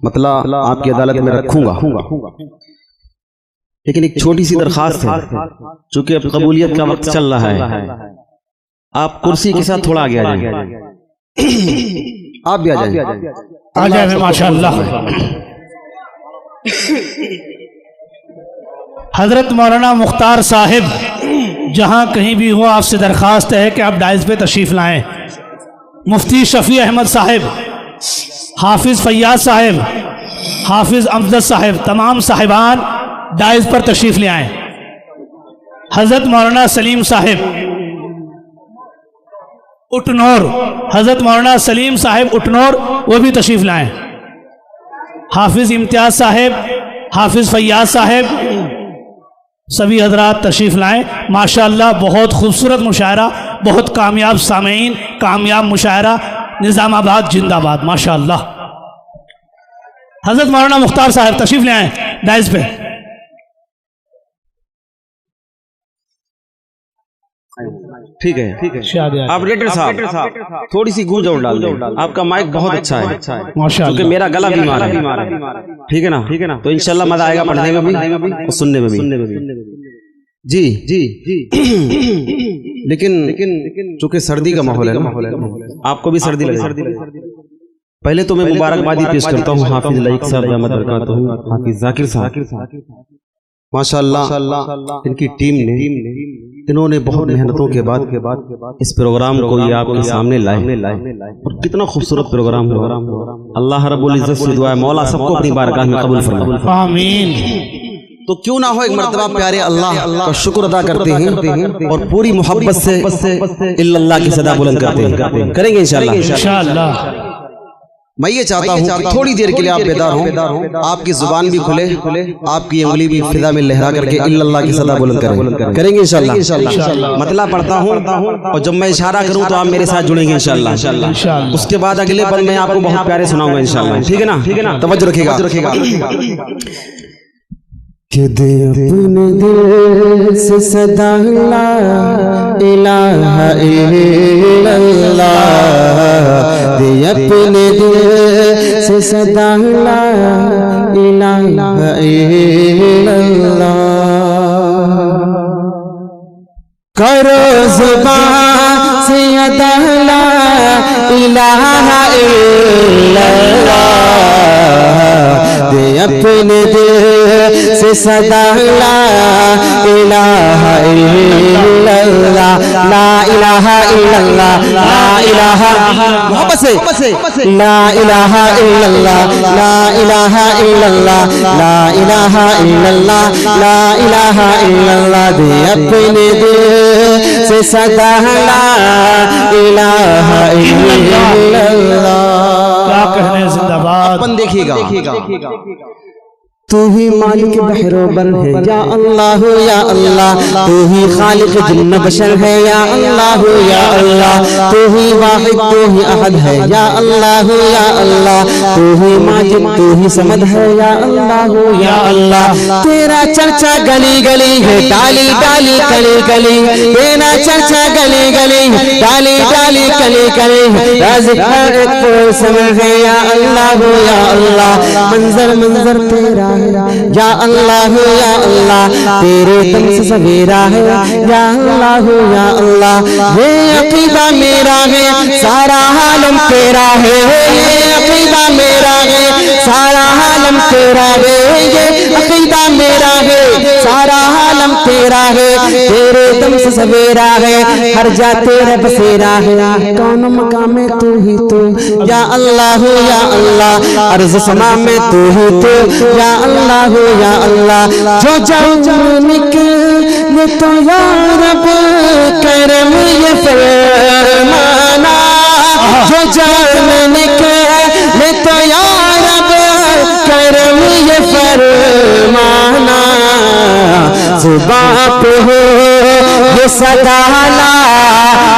مطلب آپ کی عدالت میں رکھوں گا، لیکن ایک چھوٹی سی درخواست ہے، چونکہ اب قبولیت کا وقت چل رہا ہے، آپ کرسی کے ساتھ تھوڑا آگے آ جائیں، آپ بھی آ جائیں، آ جائیں ماشاءاللہ۔ حضرت مولانا مختار صاحب جہاں کہیں بھی ہو آپ سے درخواست ہے کہ آپ ڈائز پہ تشریف لائیں۔ مفتی شفیع احمد صاحب، حافظ فیاض صاحب، حافظ امجد صاحب، تمام صاحبان ڈائز پر تشریف لے آئیں۔ حضرت مولانا سلیم صاحب اٹنور، حضرت مولانا سلیم صاحب اٹنور وہ بھی تشریف لائیں۔ حافظ امتیاز صاحب، حافظ فیاض صاحب، سبھی حضرات تشریف لائیں۔ ماشاءاللہ بہت خوبصورت مشاعرہ، بہت کامیاب سامعین، کامیاب مشاعرہ، نظام آباد زندہ آباد ماشاءاللہ۔ حضرت مولانا مختار صاحب تشریف لے آئیں ڈائز پہ۔ ٹھیک ہے آپریٹر صاحب تھوڑی سی گونج اور ڈال دیں، آپ کا مائک بہت اچھا ہے کیونکہ میرا گلا بیمار ہے، ٹھیک ہے نا؟ تو انشاءاللہ مزہ آئے گا پڑھنے میں بھی اور سننے میں بھی۔ جی لیکن چونکہ سردی کا ماحول ہے نا، آپ کو بھی سردی لگے۔ پہلے تو میں مبارکبادی پیش کرتا ہوں حافظ لائق صاحب رحمت برکاتہ، حافظ ذاکر صاحب، ماشاءاللہ ان کی ٹیم نے، انہوں نے بہت محنتوں کے بعد اس پروگرام کو یہ آپ کے سامنے لائے، اور کتنا خوبصورت پروگرام ہوا۔ اللہ رب العزت سے دعا ہے مولا سب کو اپنی بارگاہ میں قبول فرمائے، آمین۔ تو کیوں نہ ہو ایک مرتبہ پیارے اللہ کا شکر ادا کرتے ہیں اور پوری محبت سے الا اللہ کی صدا بلند کرتے ہیں، کریں گے انشاءاللہ۔ میں یہ چاہتا ہوں کہ تھوڑی دیر کے لیے آپ بیدار ہوں، آپ کی زبان بھی کھلے، آپ کی انگلی بھی فضا میں لہرا کر کے الا اللہ کی صدا بلند کریں گے انشاءاللہ۔ مطلب پڑھتا ہوں اور جب میں اشارہ کروں تو آپ میرے ساتھ جڑیں گے انشاءاللہ۔ اس کے بعد اگلے پل میں آپ کو بہت پیارے سناؤں گا انشاءاللہ، ٹھیک ہے نا؟ توجہ رکھیے گا۔ کہ دے اپنے دل سے صدا لا الہ الا اللہ، دے اپنے دل سے صدا لا الہ الا اللہ، کرو زبان سے ادا لا الہ الا اللہ، دے اپنے دل سے صدا لا الہ الا اللہ، لا الہ الا اللہ، لا الہ محبت سے لا الہ الا اللہ، لا الہ الا اللہ، لا الہ الا اللہ، لا الہ الا اللہ، دے اپنے دل سے صدا لا الہ الا اللہ۔ کیا کہنے زندہ باد۔ اپن دیکھیے گا، تو ہی مالک بحر و بر ہے یا اللہ یا اللہ، تو ہی خالق جن بشر ہے یا اللہ یا اللہ، تو ہی واحد تو ہی احد ہے یا اللہ یا اللہ، تو ہی ماجد تو ہی صمد ہے یا اللہ یا اللہ، تیرا چرچا گلی گلی ہے، ڈالی ڈالی کلی کلی، تیرا چرچا گلی گلی ہے، ڈالی ڈالی کلی کلی، رازق ہر ایک پر سمر ہے یا اللہ یا اللہ، منظر منظر تیرا یا اللہ یا اللہ، تیرے دم سے سویرا ہے یا اللہ یا اللہ، یہ عقیدہ میرا ہے سارا عالم تیرا ہے، یہ عقیدہ میرا ہے سارا عالم تیرا ہے، یہ عقیدہ میرا ہے سارا عالم تیرا ہے، تیرے دم سے سویرا ہے ہر جا تیرا بسیرا ہے، کون مقام میں تو ہی تو یا اللہ یا اللہ، عرض سما میں تو ہی تو یا اللہ یا اللہ، جو جاؤں نکلے تو یا رب کرم یہ فرمانا، جو جاؤں نکلے تو یا رب کرم یہ فرمانا، زباں پہ ہو یہ صدا لا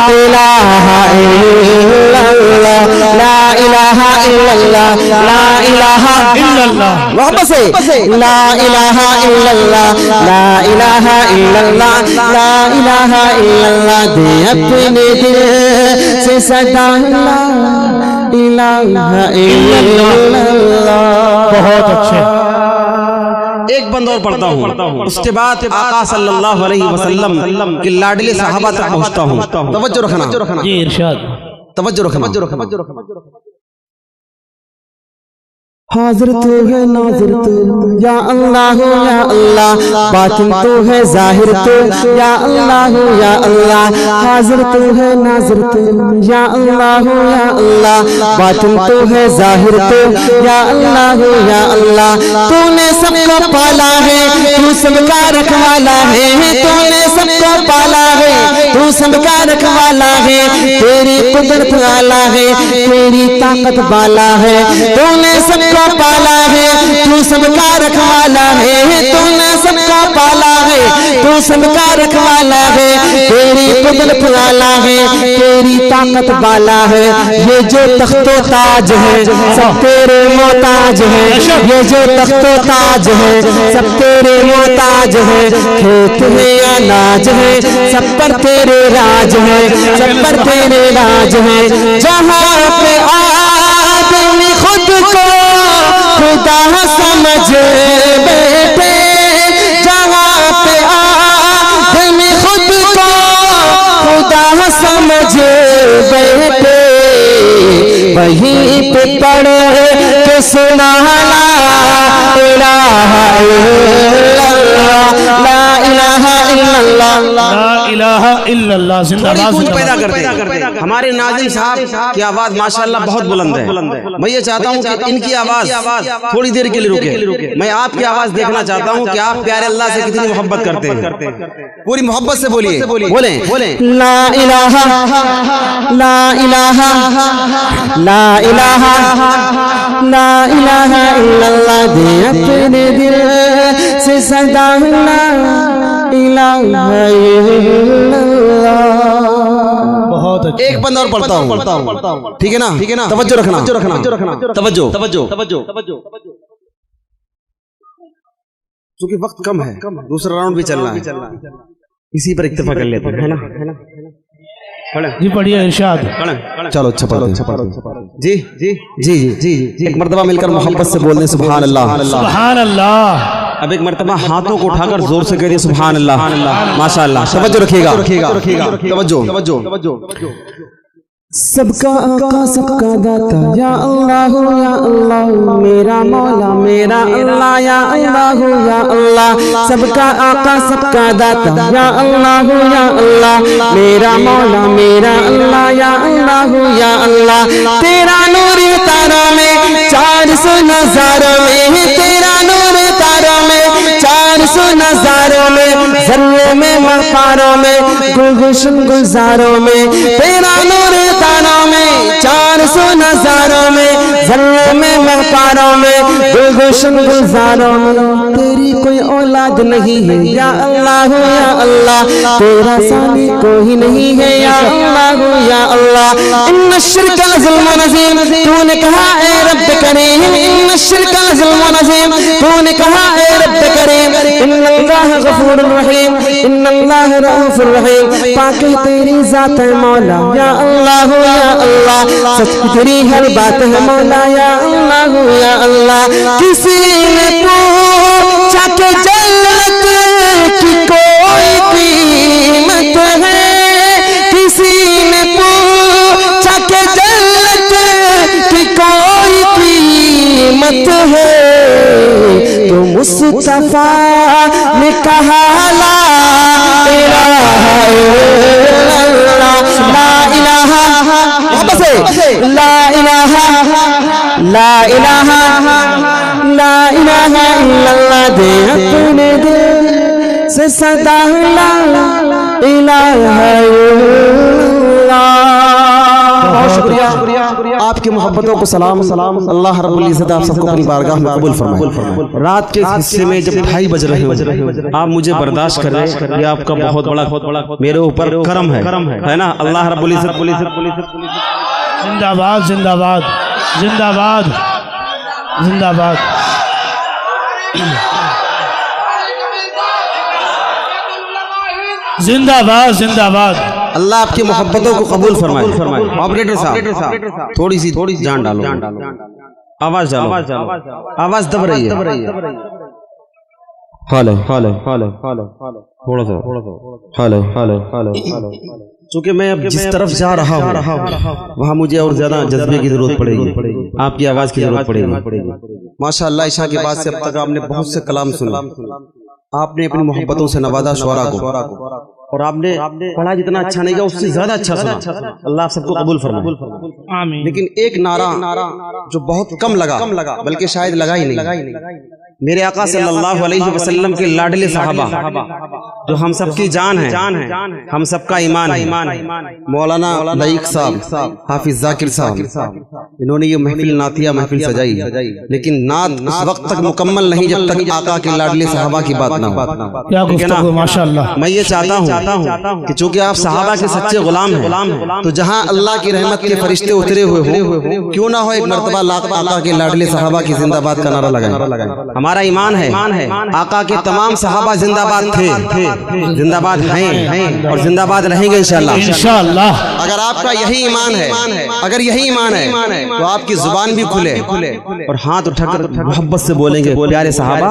الہ الا اللہ، لا الہ الا اللہ، لا الہ الا اللہ، محبت سے لا الہ الا اللہ، لا الہ الا اللہ، لا الہ الا اللہ، دے اپنے دل سے صدا لا الہ الا اللہ۔ بہت اچھے. ایک بند اور پڑھتا ہوں، اس کے بعد آقا صلی اللہ علیہ وسلم کے لاڈلے صحابہ تک پہنچتا ہوں. توجہ رکھنا جی ارشاد. توجہ رکھنا. حاضر تو ہے ناظر تو یا اللہ یا اللہ، باطن تو ہے ظاہر تو یا اللہ یا اللہ، حاضر تو ہے ناظر تو یا اللہ یا اللہ، باطن تو ہے ظاہر تو یا اللہ یا اللہ. تو نے سب کو پالا ہے، تو سب کا رکھوالا ہے، تو نے سب کو پالا ہے، تو سب کا رکھوالا ہے، تیری قدرت والا ہے، تیری طاقت والا ہے، تو نے سب کو پالا ہے، تو سب کا رکھوالا ہے، تو نے سب کا پالا ہے، تو سب کا رکھوالا ہے، تیری قدرت والا ہے، تیری طاقت والا ہے. یہ جو تخت و تاج ہے سب تیرے محتاج ہے، یہ جو تخت و تاج ہے سب تیرے محتاج ہے، کھیت ہے یا ناج ہے سب پر تیرے راج ہے، سب پر تیرے راج ہے. جہاں پہ آدمی خود کو خدا سمجھ بیٹھے، جہاں پہ آدمی خود کو خدا سمجھ بیٹھے، وہیں پہ پڑھ کے سنا لا الہ الا اللہ، لا الہ الا اللہ. زندہ تھوڑی باد گونج زندہ پیدا باد. کرتے ہیں. ہمارے ناظم صاحب کی آواز ماشاءاللہ بہت بلند ہے. میں یہ چاہتا ہوں کہ ان کی آواز تھوڑی دیر کے لیے رکے. میں آپ کی آواز دیکھنا چاہتا ہوں کہ آپ پیارے اللہ سے کتنی محبت کرتے ہیں. پوری محبت سے بولیے، بولیں لا الہ لا الہ لا الہ لا الہ الا اللہ. دے اپنے دل سے صدا لا الہ الا اللہ. بہت اچھے. ایک بند اور پڑھتا ہوں، ٹھیک ہے نا؟ توجہ رکھنا. توجہ. چونکہ وقت کم ہے، دوسرا راؤنڈ بھی چلنا ہے، اسی پر اکتفا کر لیتے ہیں، ہے نا؟ جی پڑھیے ارشاد. چلو اچھا پڑھو. جی ایک مرتبہ مل کر محبت سے بول دیں سبحان اللہ. سبحان اللہ. اب ایک مرتبہ ہاتھوں کو اٹھا کر زور سے کہہ دیں سبحان اللہ. ماشاء اللہ. توجہ رکھیے گا. توجہ. سب کا آقا سب کا داتا یا اللہ میرا مولا میرا اللہ یا اللہ. سب کا آقا سب کا داتا یا اللہ میرا مولا میرا اللہ یا اللہ. تیرا نور تاروں میں 400 نظاروں میں، تیرا نور تاروں میں 400 نظاروں میں، ذروں میں مقاروں میں گلگشن گلزاروں میں، تیرا نور تاروں میں 400 نظاروں میں، ذروں میں مقاروں میں گلگشن گلزاروں میں. تیری کوئی اولاد نہیں ہے یا اللہ، تیرا ثانی کوئی نہیں ہے یا اللہ. ان الشرک لظلم عظیم، تو نے کہا اے رب کریم، ان الشرک لظلم عظیم، تو نے کہا اے رب کریم. ان اللہ غفور الرحیم، ان اللہ رؤوف الرحیم. پاک تیری ذات ہے مولا یا اللہ، سچ تیری ہر بات ہے مولا یا اللہ. کسی نے پوچھا کہ جنت کی کوئی قیمت ہے، کسی نے پوچھا کہ جنت کی کوئی قیمت ہے، تو مصطفیٰ نے کہا لا الہ الا اللہ. لا الہ الا اللہ. دے اپنے دل سے صدا لا الہ الا اللہ. بہت شکریہ آپ کی محبتوں کو سلام. اللہ رب العزت آپ سب کو اپنی بارگاہ میں قبول فرمائے. رات کے حصے میں جب 2:30 بج رہے ہیں، آپ مجھے برداشت کر رہے ہیں، یہ آپ کا بہت بڑا میرے اوپر کرم ہے نا. اللہ رب العزت. زندہ باد زندہ باد زندہ باد زندہ باد. زندہ باد زندہ باد. اللہ آپ کی محبتوں کو قبول فرمائے. آپریٹر صاحب تھوڑی سی جان ڈالو. आवाज डालो, आवाज दब रही है। हेलो हेलो हेलो हेलो थोड़ा सा हेलो हेलो हेलो। चूंकि मैं अब जिस तरफ जा रहा हूँ वहाँ मुझे और ज्यादा जज्बे की जरूरत पड़ेगी, आपकी आवाज की जरूरत पड़ेगी। माशाअल्लाह इशा के बाद से अब तक आपने बहुत से कलाम सुने, आपने अपनी मोहब्बतों से नवाजा शुरा को, और आपने पढ़ा जितना अच्छा नहीं गया उससे ज्यादा अच्छा सुना। अल्लाह आप सबको कबूल फरमाए, आमीन। लेकिन एक नारा जो बहुत कम लगा, बल्कि शायद लगा ही नहीं, मेरे आका सल्लल्लाहु अलैहि वसल्लम के लाडले सहाबा जो हम सबकी जान है, हम सबका ईमान है, मौलाना लईक साहब, हाफिज जाकिर साहब, इन्होंने ये महफिल नातिया महफिल सजाई, लेकिन नात उस वक्त तक मुकम्मल नहीं जब तक आका के लाडले सहाबा की बात ना हो। क्या गुफ्तगू, माशाअल्लाह। मैं ये चाहता हूँ कि चूंकि आप सहाबा के सच्चे गुलाम हैं, तो जहाँ अल्लाह की रहमत के फरिश्ते उतरे हुए हो, क्यों ना हो एक मर्तबा आका के लाडले सहाबा की जिंदाबाद का नारा लगाएं। हमारा ईमान है आका के तमाम सहाबा जिंदाबाद थे, जिंदाबाद हैं और जिंदाबाद रहेंगे इंशाअल्लाह। अगर आपका यही ईमान है, अगर यही ईमान है तो आपकी जुबान भी खुले और हाथ उठाकर मोहब्बत से बोलेंगे प्यारे सहाबा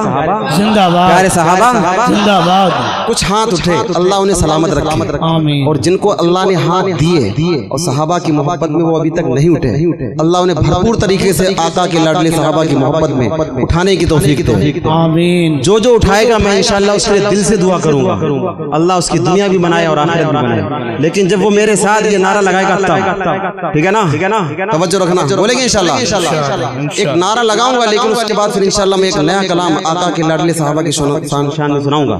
जिंदाबाद, प्यारे सहाबा जिंदाबाद। कुछ हाथ उठे, अल्लाह उन्हें सलामत रखे, आमीन। और जिनको अल्लाह ने हाथ दिए और सहाबा की मोहब्बत में वो अभी तक नहीं उठे, अल्लाह उन्हें भरपूर तरीके से आका के लाडले सहाबा की मोहब्बत में उठाने की तौफीक दे, आमीन। जो जो उठाएगा मैं इंशाअल्लाह उसके दिल से दुआ करूंगा, अल्लाह उसकी दुनिया भी बनाए और आखिरत भी बनाए। लेकिन जब वो मेरे साथ ये नारा लगाएगा तब, ठीक है ना, तवज्जो रखना, बोलेंगे इंशाअल्लाह। एक नारा लगाऊंगा लेकिन उसके बाद फिर इंशाअल्लाह मैं एक नया कलाम आका के लाडले सहाबा की शान में सुनाऊंगा,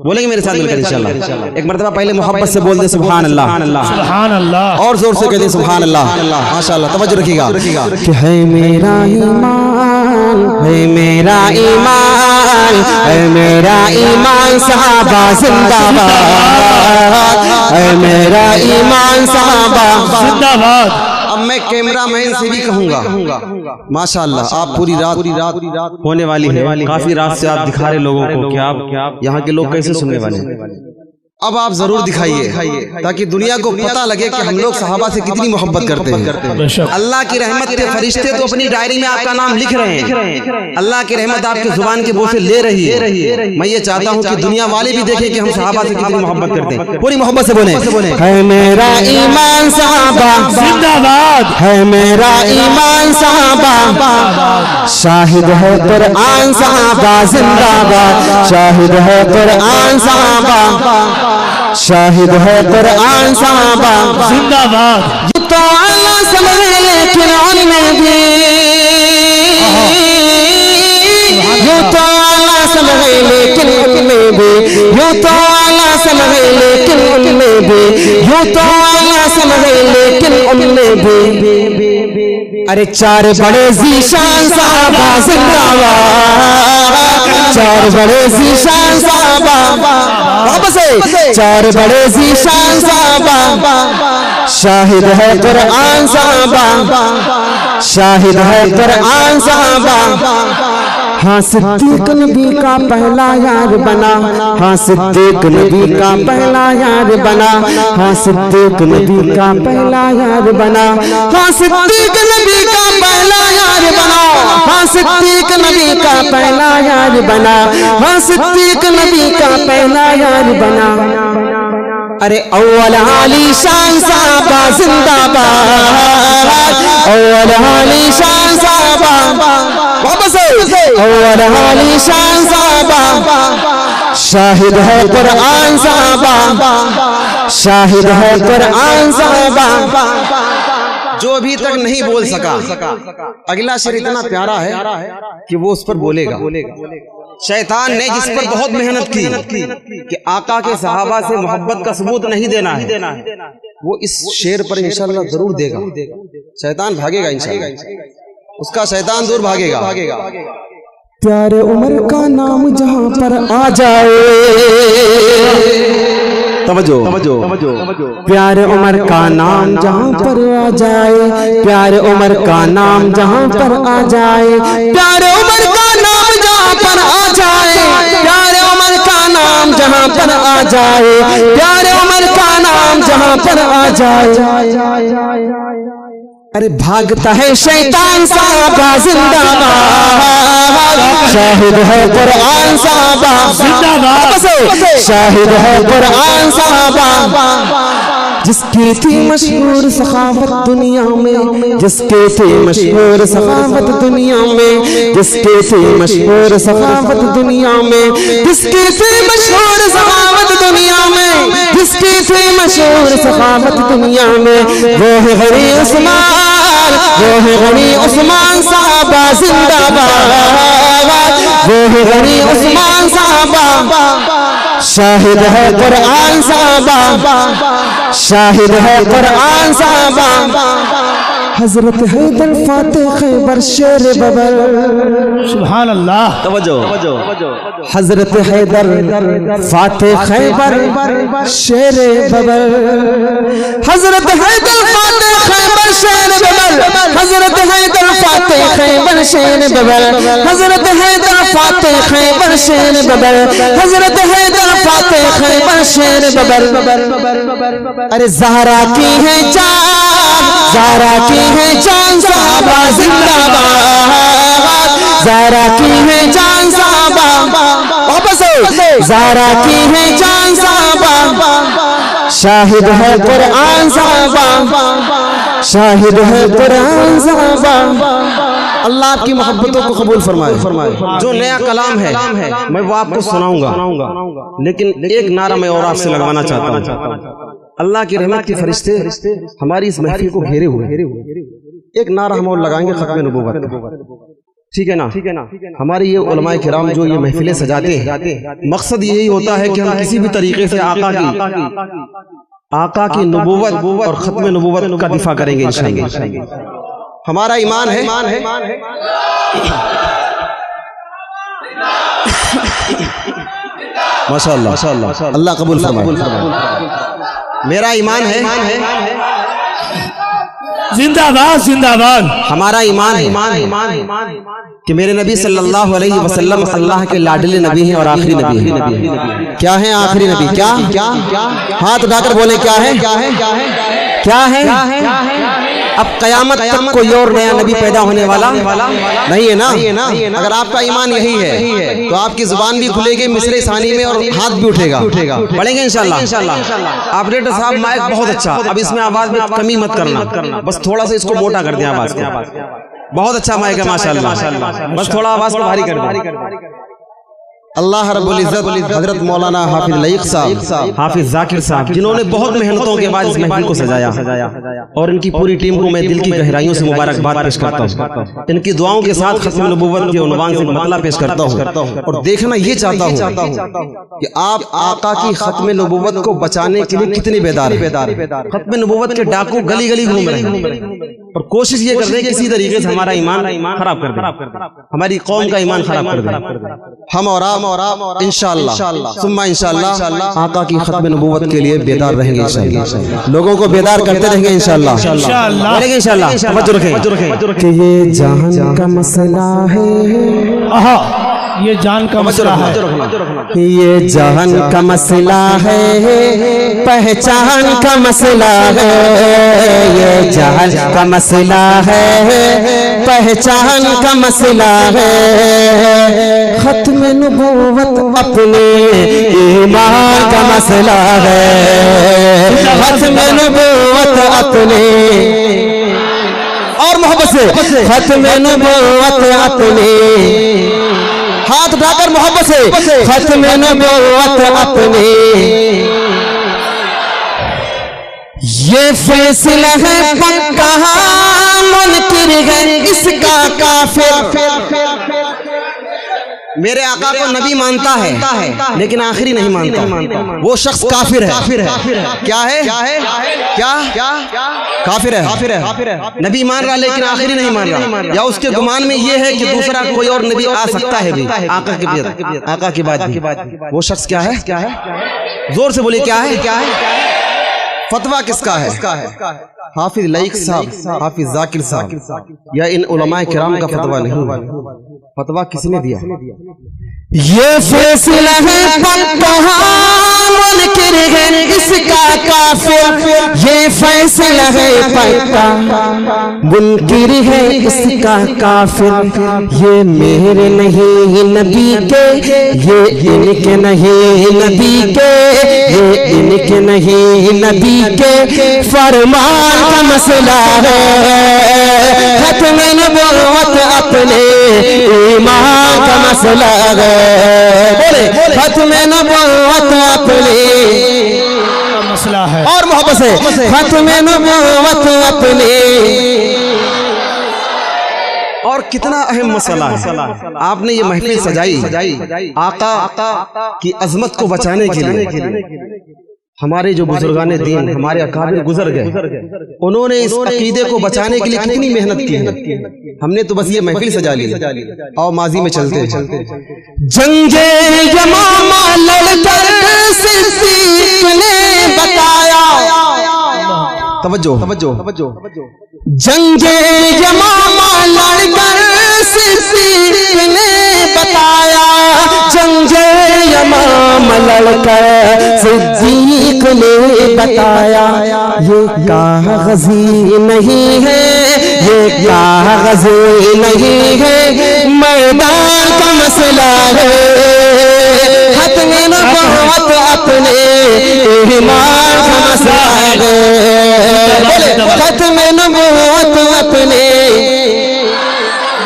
बोलेंगे मेरे साथ मिलकर इंशाअल्लाह। एक मर्तबा पहले मोहब्बत से बोल दे सुभान अल्लाह, सुभान अल्लाह, और जोर से कह दे सुभान अल्लाह, माशाअल्लाह। तवज्जो रखिएगा कि है मेरा ईमान, है मेरा ईमान, है मेरा ईमान सहाबा जिंदाबाद, है मेरा ईमान सहाबा जिंदाबाद। अब मैं कैमरा मैन से भी कहूंगा, माशाअल्लाह आप पूरी रात होने वाली है, काफी रात से आप दिखा रहे लोगों को कि आप यहाँ के लोग कैसे सुनने वाले हैं। अब आप जरूर दिखाइए ताकि दुनिया को पता लगे कि हम लोग सहाबा से कितनी मोहब्बत करते हैं। अल्लाह की रहमत के फरिश्ते तो अपनी डायरी में आपका नाम लिख रहे हैं, अल्लाह की रहमत आपके जुबान के बोल से ले रही है। मैं ये चाहता हूँ कि दुनिया वाले भी देखें कि हम सहाबा से कितनी मोहब्बत करते हैं। पूरी मोहब्बत से बोले, है मेरा ईमान सहाबा जिंदाबाद, है मेरा ईमान सहाबा, शाहिद है कुरान सहाबा जिंदाबाद, शाहिद है कुरान सहाबा, शाहिद है कुरान सहाबा जिंदाबाद। ये तो अल्लाह समझे लेकिन उनमें भी, ये तो अल्लाह समझे लेकिन उनमें भी, ये तो अल्लाह समझे लेकिन उनमें भी, ये तो अल्लाह समझे लेकिन उनमें भी। अरे चार बड़े ज़ीशान सहाबा जिंदाबाद, चार बड़े ज़ीशान सहाबा, वापस चार बड़े ज़ीशान सहाबा, शाहिद है कुरान सहाबा, शाहिद है कुरान सहाबा। हाँ सिद्दीक नबी का पहला यार बना, हाँ सिद्दीक नबी का पहला यार बना, हाँ सिद्दीक नबी का पहला यार बना, हाँ सिद्दीक नबी का पहला यार बना, हाँ सिद्दीक नबी का पहला यार बना, हाँ सिद्दीक नबी का पहला यार बना। अरे अव्वल आली शान सहाबा जिंदाबाद, अव्वल आली शान सहाबा, वापस अव्वल आली शान सहाबा, शाहिद है कुरान सहाबा, शाहिद है कुरान सहाबा। जो अभी तक नहीं बोल सका, अगला शेर इतना प्यारा है कि वो उस पर बोलेगा। शैतान ने जिस पर बहुत मेहनत की कि आका के सहाबा से मोहब्बत का सबूत नहीं देना है, वो इस शेर पर इंशाअल्लाह जरूर देगा। शैतान भागेगा इंशाअल्लाह, उसका शैतान दूर भागेगा। प्यारे उमर का नाम जहां पर आ जाए, तवज्जो प्यारे उमर का नाम जहां पर आ जाए, प्यारे उमर का नाम जहां पर आ जाए, प्यारे उमर का नाम जहां पर आ जाए, प्यारे उमर का नाम जहां पर आ जाए, प्यारे उमर का नाम जहां पर आ जाए। अरे भागता है शैतान साहबा जिंदाबाद, शाहिद है कुरान साहबा जिंदाबाद, शाहिद है कुरान साहबा। जिसकी थी मशहूर सखावत दुनिया में, जिसकी थी मशहूर सखावत दुनिया में, जिसकी थी मशहूर सखावत दुनिया में, जिसकी थी मशहूर सखावत दुनिया में, जिसकी थी मशहूर सखावत दुनिया में, वो है गनी उस्मान, वो है गनी उस्मान साहबा जिंदाबाद, वो है गनी उस्मान साहबा। शाहिद है कुरान साहबा, शाहिद है कुरान साहबा। हजरत हैदर फातेह खैबर शेर बबर, सुभान अल्लाह। तवज्जो। हजरत हैदर फातेह खैबर शेर बबर, हजरत हैदर फातेह खैबर शेर बबर, हजरत हैदर फातेह खैबर शेर बबर, हजरत हैदर फातेह खैबर शेर बबर, हजरत हैदर फातेह खैबर शेर बबर। अरे ज़हरा की है जान, ज़हरा की है जान साहबा जिंदाबाद, ज़हरा की है जान साहबा, वापस ज़हरा की है जान साहबा। शाहिद है कुरान साहबा, शाहिद है कुरान साहबा। अल्लाह आपकी मोहब्बतों को कबूल फरमाए। जो नया कलाम है मैं वो आपको सुनाऊंगा, लेकिन एक नारा मैं और आपसे लगवाना चाहता हूँ। अल्लाह की रहमत के फरिश्ते हमारी इस महफिल को घेरे हुए, एक नारा हम और लगाएंगे खत्म नबूवत, ठीक है ना? हमारे ये उलमाए किराम जो ये महफिलें सजाते हैं, मकसद यही होता है कि हम किसी भी तरीके से आका की नबूवत और खत्म नबूवत का दिफा करेंगे इंशाअल्लाह। हमारा ईमान है माशाअल्लाह, अल्लाह कबूल फरमाए। मेरा ईमान है जिंदाबाद जिंदाबाद। हमारा ईमान है कि मेरे नबी सल्लल्लाहु अलैहि वसल्लम अल्लाह के लाडले नबी हैं और आखिरी नबी हैं। क्या है आखिरी नबी? क्या? हाथ उठाकर बोले क्या है? क्या है? अब कयामत तक कोई और नया नबी पैदा होने वाला नहीं है ना? अगर आपका ईमान यही है तो आपकी जुबान भी खुलेगी मिसरे सानी में और हाथ भी उठेगा। पढ़ेंगे इंशाल्लाह। ऑपरेटर साहब माइक बहुत अच्छा, अब इसमें आवाज में कमी मत करना, बस थोड़ा सा इसको मोटा कर दें आवाज को। बहुत अच्छा माइक है माशाल्लाह, बस थोड़ा आवाज को भारी कर दें। अल्लाह रब्बुल इज्जत हजरत मौलाना हाफिज लईक साहब, हाफिज जाकिर साहब, जिन्होंने बहुत मेहनतों के बाद इस महफिल को सजाया, और इनकी पूरी टीम को मैं दिल की गहराइयों से मुबारकबाद पेश करता हूँ। इनकी दुआओं के साथ खत्म नबूवत के उन्वान से मतला पेश करता हूँ और देखना ये चाहता हूँ कि आप आका की खत्म नबूवत को बचाने के लिए कितने बेदार हैं। खत्म नबूवत के डाकू गली गली घूम रहे हैं और कोशिश ये कर रहे हैं किसी तरीके से हमारा ईमान खराब कर दें, हमारी कौम का ईमान खराब कर दें। हम और आप इंशाअल्लाह सुम्मा इंशाअल्लाह आका की खत्म नबूवत के लिए बेदार रहेंगे इंशाअल्लाह, लोगों को बेदार करते रहेंगे इंशाअल्लाह। इंशाअल्लाह तवज्जो रखें कि ये जान का मसला है, ये जान का मसला है, ये जान का मसला है, पहचान का मसला है, ये जान का मसला है, पहचान का मसला है। खत्म नबूवत अपने ईमान का मसला है, खत्म नबूवत अपने और मोहब्बत से खत्म नबूवत अपने, हाथ उठाकर मोहब्बत से खत्म नबूवत अपने। ये फैसला है पक्का मुनकिर है इसका काफिर। मेरे आका को नबी मानता है लेकिन आखिरी नहीं मानता, वो शख्स काफिर है। क्या है? क्या काफिर है? नबी मान रहा लेकिन आखिरी नहीं मान रहा, या उसके गुमान में ये है कि दूसरा कोई और नबी आ सकता है भी आका के बाद भी। वो शख्स क्या है? जोर से बोलिए क्या है? फतवा किसका है? हाफिज लईक साहब, हाफिज जाकिर साहब, या इन उलमाए किराम का फतवा नहीं। फतवा किसने दिया? ये फैसला है पक्का मुनकिर है इसका काफिर, ये फैसला है पक्का। मुनकिर है इसका काफिर, ये मेरे नहीं नबी के, ये इनके नहीं नबी के, ये इनके नहीं नबी के फरमान का मसला है। खत्म नबूवत अपने ईमान का मसला है। बोले खत्म नबूवत अपने मसला है। और मोहब्बत से खत्म नबूवत अपने। और कितना अहम मसला है। आपने ये महफिल सजाई आका की अजमत को बचाने के लिए। हमारे जो बुजुर्गाने दीन, हमारे अकाबिर गुजर गए, उन्होंने इस अकीदे को बचाने के लिए कितनी मेहनत की है। हमने तो बस ये महफिल सजा ली और माजी में चलते जंगे यमामा लड़कर सिद्दीक ने बताया, तवज्जो जंगे यमामा लड़कर सिद्दीक ने बताया, जंगे यमामा लड़कर सिद्दीक ने बताया, ये कागज़ी नहीं है, ये कागज़ी नहीं है, मैदान का मसला है। खत्म नबूवत अपने ईमान का मसला है। खत्म नबूवत अपने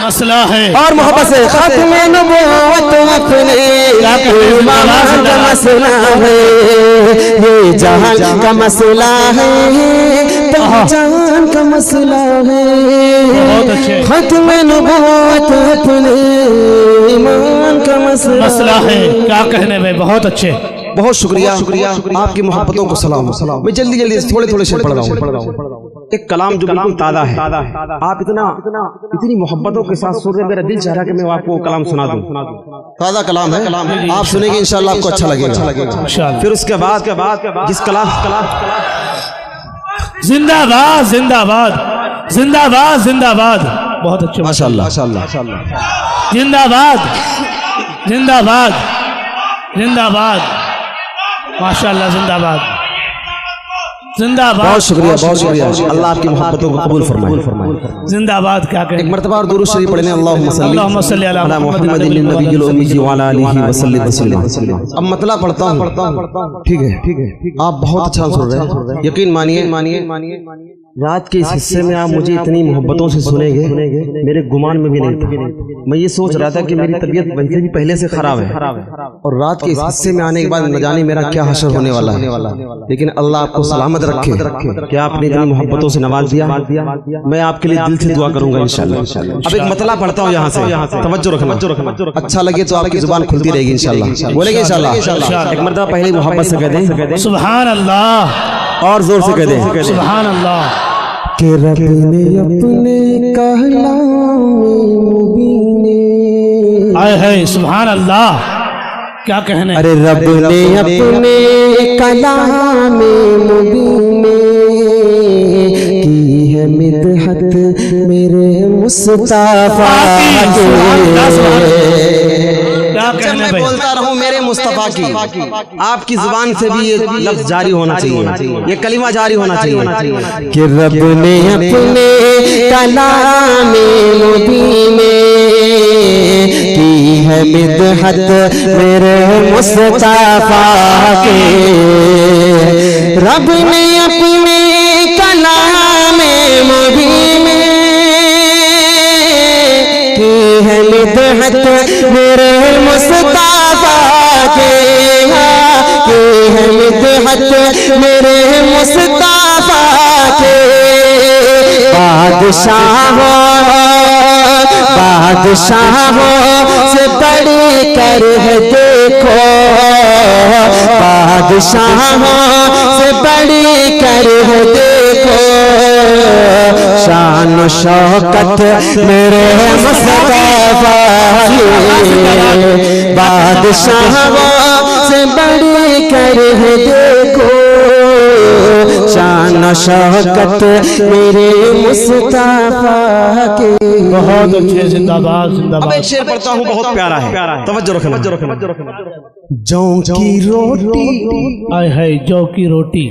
मसला है। और मोहब्बत से खत्म नबूवत अपने ईमान का मसला है। ये जहान का मसला है, पहचान का मसला है। खत्म नबूवत अपने ईमान का मसला है। क्या कहने में, बहुत अच्छे, बहुत शुक्रिया आपकी मोहब्बतों को सलाम। मैं जल्दी थोड़े शेर पढ़ रहा हूँ। एक कलाम जो बिल्कुल ताज़ा है, आप इतनी मोहब्बतों के साथ सुन रहे, मेरा दिल चाह रहा कि मैं आपको कलाम सुना दूं। ताज़ा कलाम है, आप सुनेंगे इंशाल्लाह आपको अच्छा लगेगा। फिर उसके बाद जिस कलाम जिंदाबाद जिंदाबाद जिंदाबाद जिंदाबाद, बहुत अच्छे, माशाल्लाह जिंदाबाद जिंदाबाद जिंदाबाद, माशाल्लाह जिंदाबाद जिंदाबाद। बहुत शुक्रिया अल्लाह आपकी मोहब्बतों को कबूल फरमाए। जिंदाबाद। क्या कहें, एक मर्तबा और दुरूद शरीफ पढ़ने, अल्लाहुम्मा सल्ली अला मुहम्मदिन नबिय्यिल उम्मी व अला आलिहि व सल्लिम तस्लीमा। अब मतला पढ़ता हूँ, ठीक है, आप बहुत अच्छा सुन रहे हैं। यकीन मानिए रात के इस हिस्से में आप मुझे इतनी मोहब्बतों से सुनेंगे, मेरे गुमान में भी नहीं था। मैं ये सोच रहा था कि मेरी तबीयत वैसे भी पहले से खराब है, और रात के इस हिस्से में आने के बाद न जाने मेरा क्या हशर होने वाला है। लेकिन अल्लाह आपको सलामत रखे कि आपने इतनी मोहब्बतों से नवाज दिया। मैं आपके लिए दिल से दुआ करूंगा इंशाल्लाह। अब एक मतला पढ़ता हूँ यहाँ से, तवज्जो रखना। अच्छा लगे तो आपकी जुबान खुलती रहेगी इंशाल्लाह। बोलेंगे इंशाल्लाह। एक मर्तबा पहले मोहब्बत से कह दें सुभान अल्लाह, और जोर से कह दें सुभान अल्लाह। कि रब ने अपने कहलामे आए है, सुभान अल्लाह। क्या कहने, अरे रब ने अपने कलामे मुबीन में की है मिदहत मेरे मुस्तफा की। जब मैं बोलता रहूं मेरे मुस्तफा की, आपकी जुबान से भी ये लफ्ज जारी होना चाहिए, ये कलिमा जारी होना चाहिए कि रब ने अपने कलामे मुबीन में की है मिदहत मेरे मुस्तफा के। रब ने अपने कलामे मुबीन में की है मिदहत मेरे मुस्तफा के। की है मिदहत मेरे मुस्तफा के। बादशाहों से बड़ी कर है देखो, बादशाहों से बड़ी कर है देखो। शान शौकत मेरे मुस्तफा की। बादशाहों से बड़ी कर है देखो, شان و شوکت میرے مصطفیٰ کی. بہت اچھے، زندہ باد زندہ اب باد. ایک شعر پڑھتا ہوں بہت پیارا ہے، توجہ رکھنا. جو کی روٹی آئے ہے جو کی روٹی،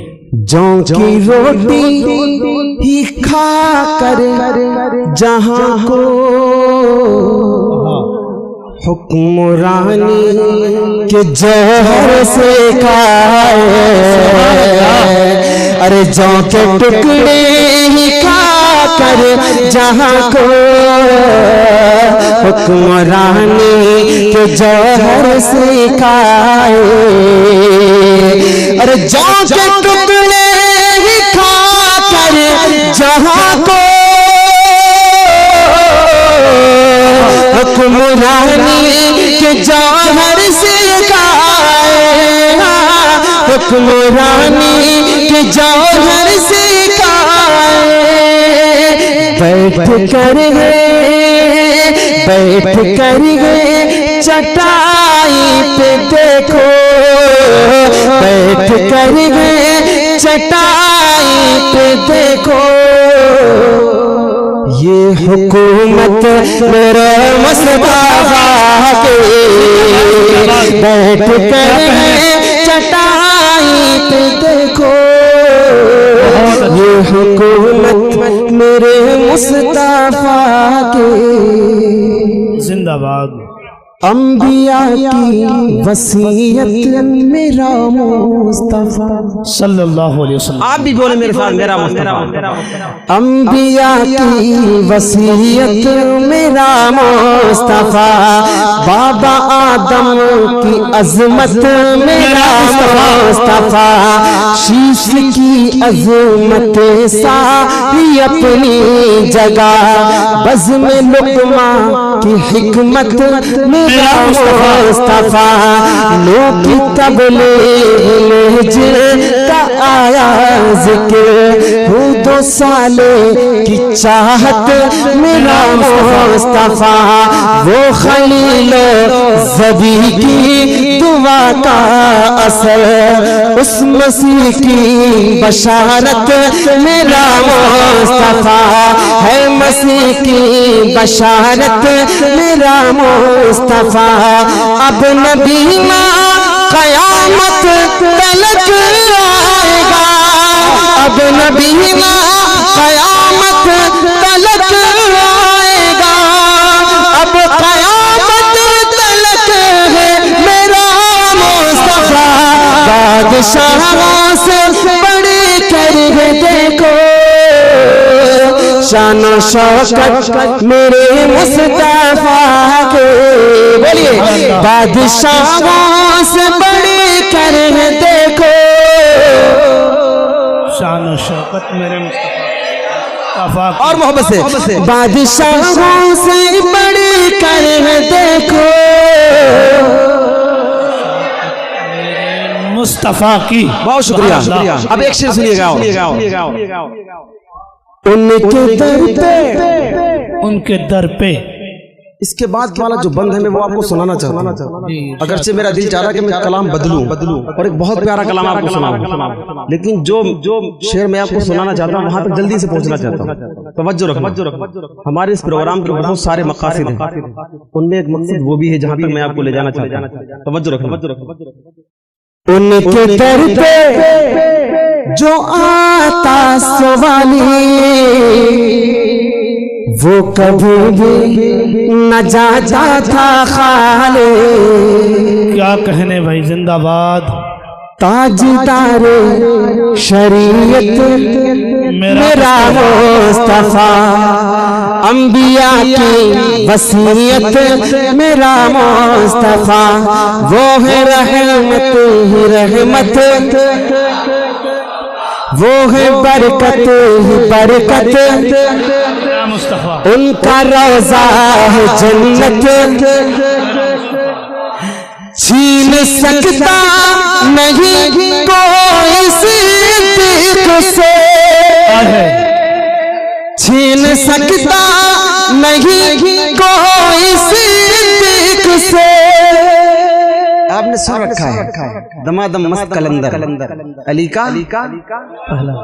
جو کی روٹی ہی کھا کر جہاں کو حکمرانی کے جوہر سے کھائے. ارے جو کے ٹکڑے ہی کھا کر جہاں کو حکمرانی کے جوہر سے کھائے. ارے جو کے ٹکڑے ہی کھا کر جہاں کو حکمرانی کے جوہر سے کھائے. حکمرانی کے جوہر سے کھائے. بیٹھ کر گئے چٹائی پہ دیکھو. بیٹھ کر گئے چٹائی پہ دیکھو. یہ حکومت میرے مصطفیٰ کی. بیٹھ کر چٹائی پہ دیکھو. یہ حکومت میرے مصطفیٰ کی. زندہ باد. انبیاء کی وصیت میرا مصطفیٰ صلی اللہ علیہ وسلم. آپ بھی بولے میرے ساتھ، میرا مصطفیٰ. انبیاء کی وصیت میرا مصطفیٰ. بابا آدم کی عظمت میرا مصطفیٰ. شیش کی عظمت ساری اپنی جگہ. بزم لقمہ کی حکمت میرا مصطفیٰ. لو کی تبلیغ میں جن کا آیا ذکر. دو سالے کی چاہت میرا مصطفیٰ. وہ خلیل ذبی کی دعا کا اثر. اس مسیح کی بشارت میرا مصطفیٰ ہے. مسیح کی بشارت میرا مصطفیٰ. اب نبی ماں قیامت تلک آئے گا. اب نبی ماں قیامت تلک آئے گا. اب قیامت تلک ہے میرا مصطفیٰ. بادشاہوں سے بڑھ کر دیکھو. شان و شوکت میرے مصطفیٰ کے. بولیے بادشاہوں سے بڑھ کر دیکھو. شان و شوکت میرے مصطفیٰ. اور محبت سے بادشاہوں سے بڑھ کر دیکھو. مصطفیٰ کی. بہت شکریہ. اب ایک شعر سنیے گا. ان کے در پہ، ان کے در پہ. اس کے بعد والا جو بند ہے میں وہ آپ کو سنانا چاہتا ہوں. اگرچہ میرا دل چاہ رہا کہ میں کلام بدلوں اور ایک بہت پیارا کلام آپ کو سناؤں، لیکن جو شعر میں آپ کو سنانا چاہتا ہوں وہاں تک جلدی سے پہنچنا چاہتا ہوں. توجہ رکھنا. ہمارے اس پروگرام کے بہت سارے مقاصد ہیں، ان میں ایک مقصد وہ بھی ہے جہاں تک میں آپ کو لے جانا چاہتا ہوں. توجہ رکھنا. ان کے در پہ جو آتا سوالی وہ کبھی بھی نہ جاتا تھا خالی. کیا کہنے بھائی. زندہ باد. تاجدار شریعت میرا مصطفیٰ. انبیاء کی وصیت میرا مصطفیٰ. وہ ہے رحمت ہی رحمت. وہ ہے برکت ہی برکت. مصطفیٰ. ان کا روضہ ہے جنت. چھین سکتا نہیں کوئی صدیق سے. چھین سکتا نہیں کوئی صدیق سے. آپ نے سن رکھا ہے دمادم مست کلندر علی کا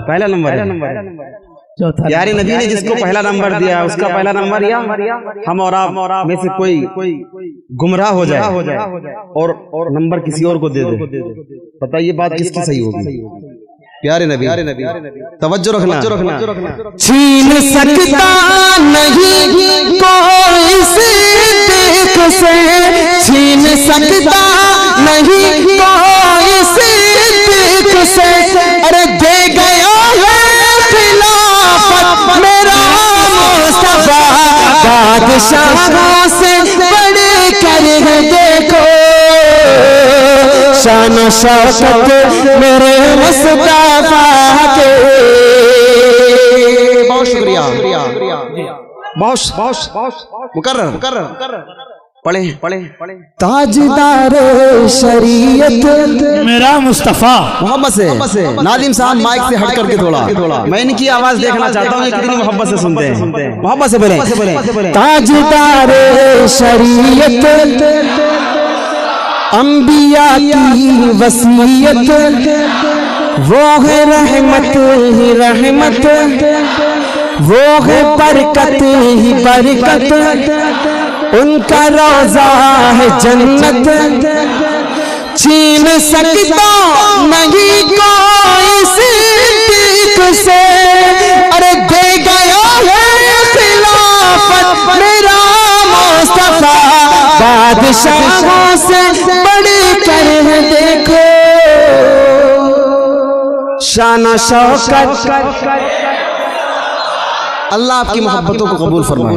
پہلا نمبر ہے. یاری نبی نے جس کو پہلا نمبر دیا اس کا پہلا نمبر یا ہم اور آپ میں سے کوئی گمراہ ہو جائے اور نمبر کسی اور کو دے دے. بتائیے بات کس کی صحیح ہوگی؟ پیارے نبی توجہ رکھنا. چھین سکتا نہیں کوئی صدیق سے, چھین سکتا نہیں کوئی صدیق سے, ارے دے گیا ہے خلافت میرا مصطفیٰ, بادشاہوں سے بڑھ کر دیکھو شان و شوکت میرے مصطفیٰ کے. بہت شکریہ, بہت مکرر پڑھیں. تاجدار شریعت میرا مصطفیٰ محبت سے. ناظم صاحب مائک سے ہٹ کر کے تھوڑا میں ان کی آواز دیکھنا چاہتا ہوں, یہ کتنی محبت سے سنتے ہیں. محبت سے بولیں. تاجدار شریعت انبیاء کی وصیت, وہ ہے رحمت ہی رحمت, وہ ہے برکت ہی برکت, ان کا روضہ ہے جنت. چھین سکتا نہیں کوئی صدیق سے, ارے دے گیا ہے خلافت میرا مصطفیٰ, بادشاہوں سے بڑھ کر دیکھو شان و شوکت. اللہ آپ کی محبتوں کو قبول فرمائے.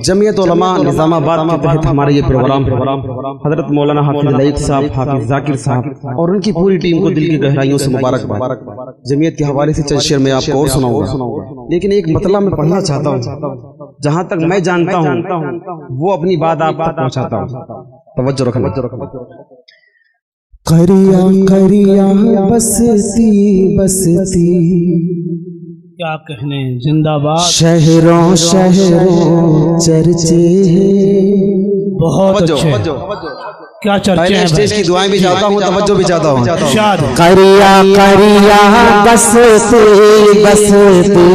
جمعیت علماء نظام آباد کے تحت ہمارے یہ پروگرام حضرت مولانا حافظ لائق صاحب, حافظ ذاکر صاحب اور ان کی پوری ٹیم کو دل کی گہرائیوں سے مبارکباد. جمعیت کے حوالے سے چند شعر میں آپ کو اور سناؤں گا, لیکن ایک مطلب میں پڑھنا چاہتا ہوں, جہاں تک میں جانتا ہوں وہ اپنی بات آپ تک پہنچاتا ہوں. توجہ رکھنا. قریہ قریہ بستی بستی کیا کہنے زندہ باد, شہروں شہروں چرچے بہت اچھے. کیا چرچے ہیں, اسٹیج کی دعائیں بھی چاہتا ہوں, توجہ بھی چاہتا ہوں. قریہ قریہ بستی بستی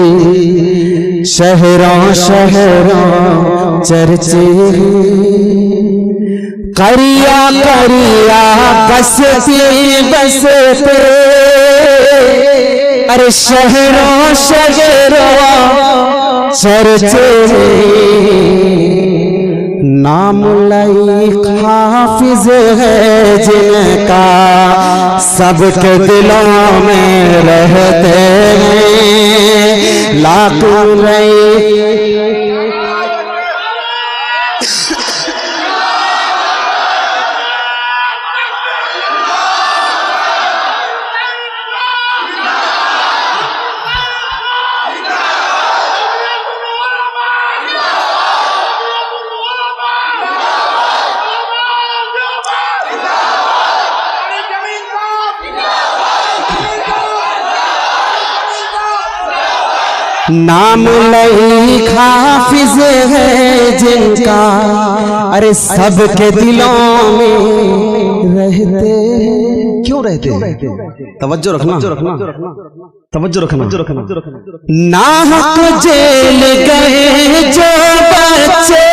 شہروں شہروں چرچے, قریہ قریہ بستی بستی, ارے شہروں شہروں چرچے, نام لائق حافظ ہے جن کا سب کے دلوں میں رہتے ہیں لاکھوں لائق. نام لائق حافظ ہے جن کا, ارے سب کے دلوں میں رہتے ہیں. کیوں رہتے ہیں؟ توجہ رکھنا. توجہ رکھنا. ناحق جیل گئے جو بچے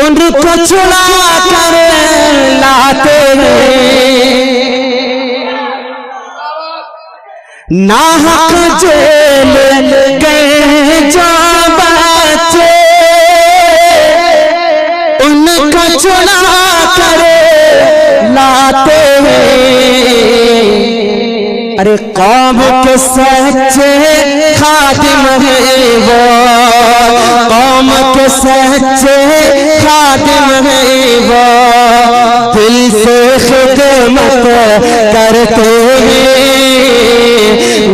ان کو چھڑا کر لاتے ہیں, ناحق جیل گئے جو بچے ان کو چھڑا کر لاتے ہیں, ارے قوم کے سچے خادم ہیں وہ, قوم کے سچے خادم ہیں وہ, دل سے خدمت کرتے ہیں.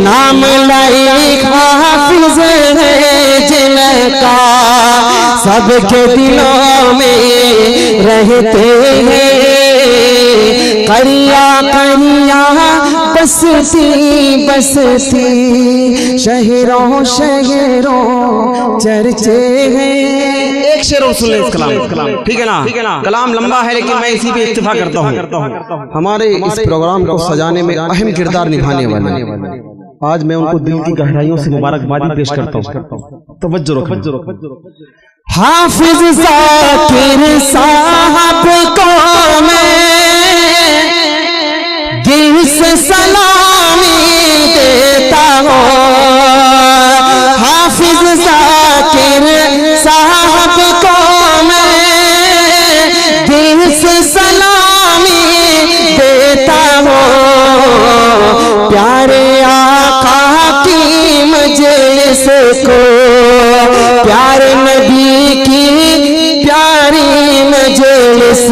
نام لائق حافظ ہے جن کا سب کے دلوں میں رہتے ہیں. قریہ قریہ بستی بستی شہروں شہروں چرچے ہیں. ایک شعر اور سن لیں اس کلام، ٹھیک ہے نا؟ کلام لمبا ہے لیکن میں اسی پہ اکتفا کرتا ہوں. ہمارے اس پروگرام کو سجانے میں اہم کردار نبھانے والے آج میں ان کو دل کی گہرائیوں سے مبارکبادی پیش کرتا ہوں. توجہ رکھو. حافظ ذاکر صاحب کو میں دل سے سلامی دیتا ہوں. حافظ ذاکر صاحب کو میں دل سے سلامی دیتا ہوں. پیارے آقا کی مجلس کو، پیارے نبی کی پیاری مجلس،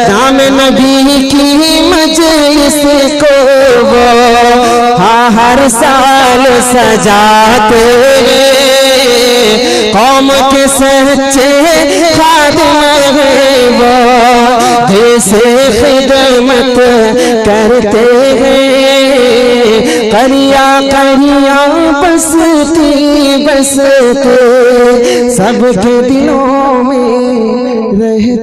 نام نبی کی مجلس کو وہ ہر سال سجاتے ہیں. قوم کے سچے خادم ہیں وہ، دل سے خدمت کرتے ہیں. قریہ قریہ بستی بستے سب کے دلوں میں رہتے